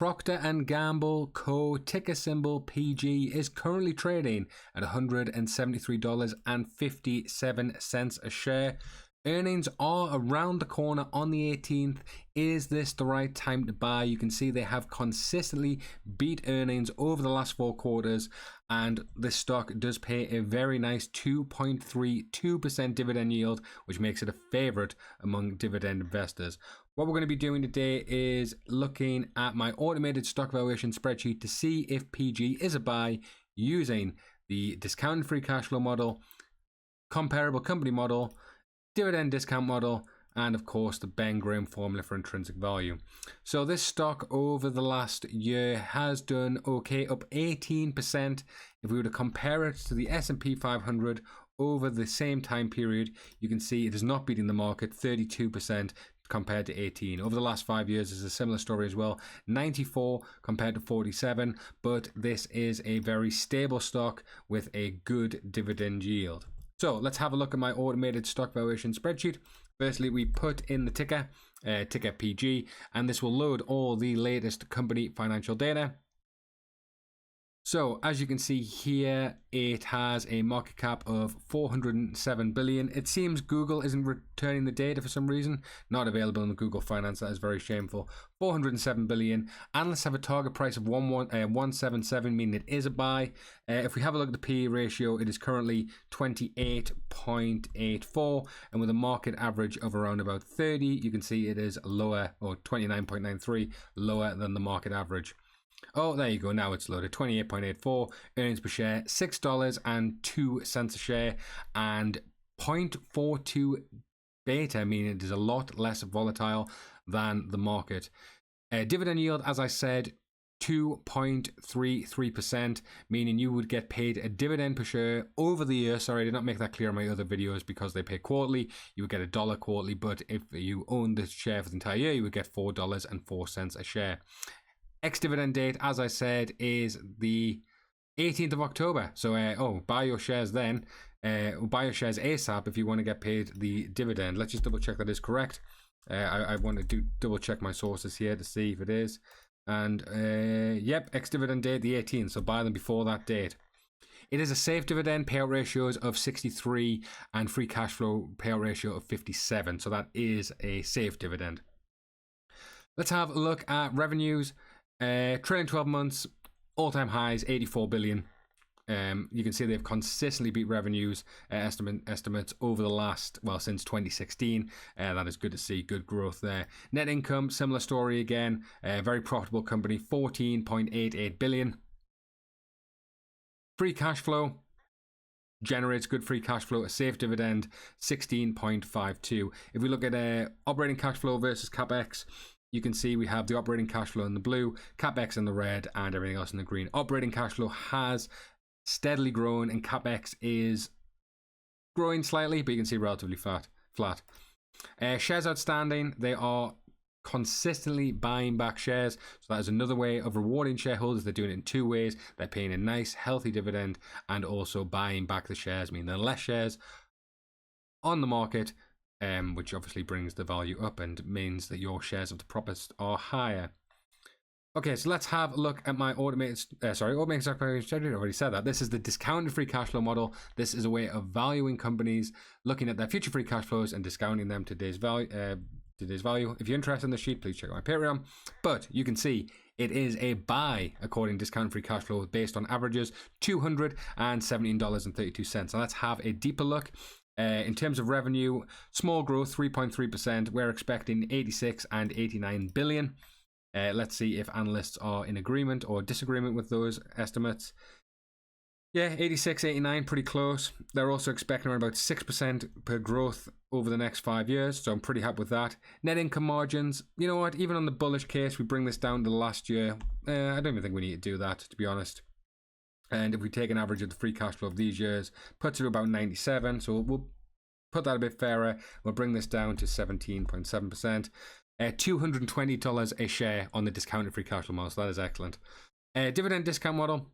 Procter & Gamble Co. ticker symbol PG is currently trading at $173.57 a share. Earnings are around the corner on the 18th. Is this the right time to buy? You can see they have consistently beat earnings over the last 4 quarters, and this stock does pay a very nice 2.32% dividend yield, which makes it a favorite among dividend investors. What we're going to be doing today is looking at my automated stock valuation spreadsheet to see if PG is a buy using the discounted free cash flow model, comparable company model, dividend discount model, and of course the Ben Graham formula for intrinsic value. So this stock over the last year has done okay, up 18%. If we were to compare it to the S&P 500 over the same time period, you can see it is not beating the market, 32% compared to 18. Over the last 5 years is a similar story as well, 94 compared to 47, but this is a very stable stock with a good dividend yield. So let's have a look at my automated stock valuation spreadsheet. Firstly, we put in the ticker PG, and this will load all the latest company financial data. So as you can see here, it has a market cap of 407 billion. It seems Google isn't returning the data for some reason. Not available in the Google Finance. That is very shameful. 407 billion. Analysts have a target price of 177, meaning it is a buy. If we have a look at the PE ratio, it is currently 28.84, and with a market average of around about 30, you can see it is lower, or 29.93, lower than the market average. Oh, there you go. Now it's loaded. 28.84. Earnings per share, $6.02 a share, and 0.42 beta, meaning it is a lot less volatile than the market. Dividend yield, as I said, 2.33%, meaning you would get paid a dividend per share over the year. Sorry, I did not make that clear in my other videos because they pay quarterly. You would get $1 quarterly, but if you own the share for the entire year, you would get $4.04 a share. Ex-dividend date, as I said, is the 18th of October. So, buy your shares then. Buy your shares ASAP if you want to get paid the dividend. Let's just double check that is correct. I want to double check my sources here to see if it is. And, yep, ex-dividend date, the 18th. So buy them before that date. It is a safe dividend, payout ratios of 63 and free cash flow payout ratio of 57. So that is a safe dividend. Let's have a look at revenues. Trailing 12 months, all-time highs, 84 billion. You can see they've consistently beat revenues estimates over the last, since 2016. That is good to see, good growth there. Net income, similar story again. Very profitable company, 14.88 billion. Free cash flow generates good free cash flow. A safe dividend, 16.52. If we look at operating cash flow versus capex, you can see we have the operating cash flow in the blue, capex in the red, and everything else in the green. Operating cash flow has steadily grown, and capex is growing slightly, but you can see relatively flat. Shares outstanding, they are consistently buying back shares. So that is another way of rewarding shareholders. They're doing it in 2 ways. They're paying a nice, healthy dividend and also buying back the shares, meaning there are less shares on the market, which obviously brings the value up and means that your shares of the profits are higher. Okay, so let's have a look at my automated stock valuation strategy. I already said that. This is the discounted free cash flow model. This is a way of valuing companies, looking at their future free cash flows and discounting them to today's value. If you're interested in the sheet, please check out my Patreon. But you can see it is a buy according to discounted free cash flow based on averages, $217.32. So let's have a deeper look. In terms of revenue, small growth, 3.3%. We're expecting 86 and 89 billion. Let's see if analysts are in agreement or disagreement with those estimates. Yeah, 86, 89, pretty close. They're also expecting around about 6% per growth over the next 5 years, so I'm pretty happy with that. Net income margins, you know what, even on the bullish case, we bring this down to the last year. I don't even think we need to do that, to be honest. And if we take an average of the free cash flow of these years, puts it to about 97. So we'll put that a bit fairer. We'll bring this down to 17.7%. $220 a share on the discounted free cash flow model. So that is excellent. Dividend discount model.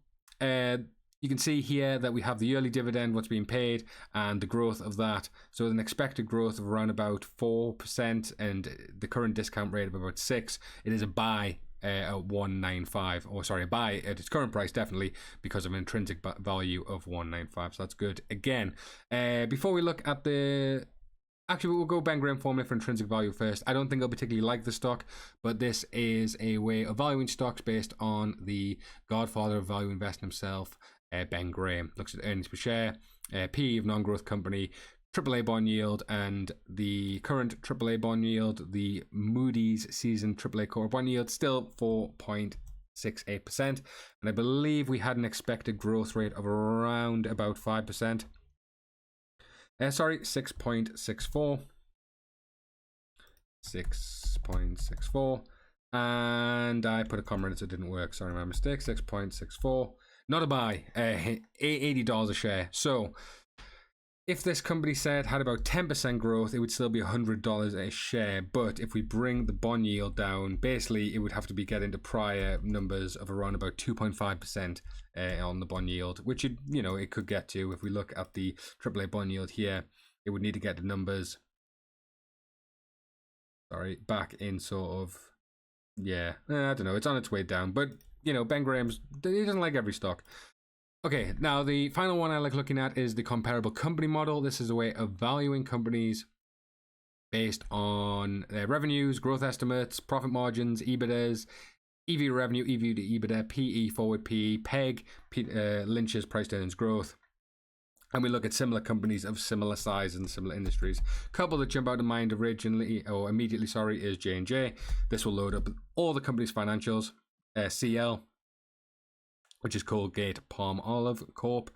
You can see here that we have the yearly dividend, what's being paid, and the growth of that. So an expected growth of around about 4% and the current discount rate of about 6%. It is a buy at 195, or sorry, buy at its current price, definitely, because of an intrinsic value of 195. So that's good. Again, before we look at the... Actually, we'll go Ben Graham formula for intrinsic value first. I don't think I'll particularly like the stock, but this is a way of valuing stocks based on the godfather of value investing himself, Ben Graham. Looks at earnings per share, PE of non-growth company, AAA bond yield, and the current AAA bond yield, the Moody's season AAA core bond yield, still 4.68%. And I believe we had an expected growth rate of around about 5%. Sorry, 6.64. 6.64. And I put a comma in it so it didn't work. Sorry, my mistake. 6.64. Not a buy. $80 a share. So if this company said had about 10% growth, it would still be $100 a share. But if we bring the bond yield down, basically it would have to be getting to prior numbers of around about 2.5% on the bond yield, which it could get to. If we look at the AAA bond yield here, it would need to get the numbers. Sorry, back in sort of, I don't know. It's on its way down, but Ben Graham's, he doesn't like every stock. Okay, now the final one I like looking at is the comparable company model. This is a way of valuing companies based on their revenues, growth estimates, profit margins, EBITDAs, EV to revenue, EV to EBITDA, PE, forward PE, PEG, Lynch's price to earnings growth. And we look at similar companies of similar size and similar industries. Couple that jump out of mind immediately, is J&J. This will load up all the company's financials, CL, which is Colgate Palm Olive Corp.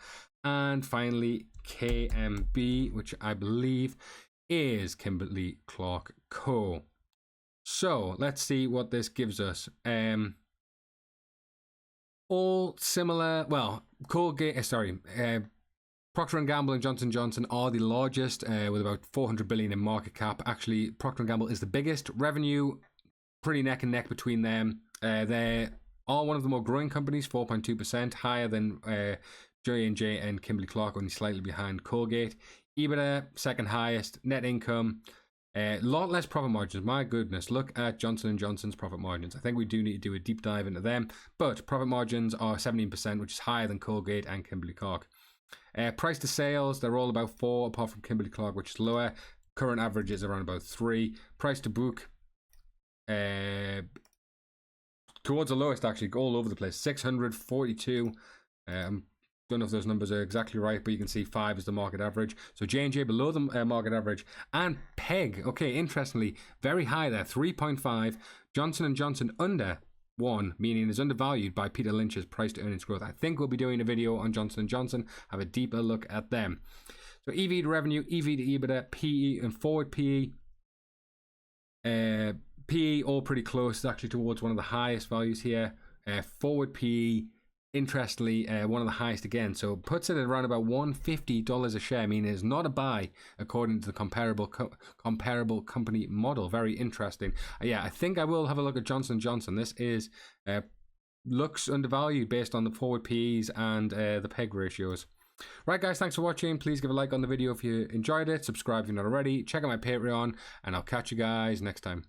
And finally, KMB, which I believe is Kimberly-Clark Co. So let's see what this gives us. All similar, well, Procter & Gamble and Johnson & Johnson are the largest with about $400 billion in market cap. Actually, Procter & Gamble is the biggest. Revenue, pretty neck and neck between them. They're all one of the more growing companies, 4.2%, higher than J&J and Kimberly-Clark, only slightly behind Colgate. EBITDA, second highest. Net income, a lot less profit margins. My goodness, look at Johnson & Johnson's profit margins. I think we do need to do a deep dive into them. But profit margins are 17%, which is higher than Colgate and Kimberly-Clark. Price to sales, they're all about 4, apart from Kimberly-Clark, which is lower. Current average is around about 3. Price to book, towards the lowest, actually, all over the place. 642. Don't know if those numbers are exactly right, but you can see 5 is the market average. So J&J below the market average, and PEG, okay, interestingly, very high there, 3.5. Johnson & Johnson under 1, meaning is undervalued by Peter Lynch's price to earnings growth. I think we'll be doing a video on Johnson & Johnson, have a deeper look at them. So EV to revenue, EV to EBITDA, PE and forward PE. PE all pretty close, actually towards one of the highest values here. Forward PE, interestingly, one of the highest again. So puts it at around about $150 a share, meaning it's not a buy according to the comparable company model. Very interesting. I think I will have a look at Johnson & Johnson. This is looks undervalued based on the forward PEs and the PEG ratios. Right, guys, thanks for watching. Please give a like on the video if you enjoyed it. Subscribe if you're not already. Check out my Patreon, and I'll catch you guys next time.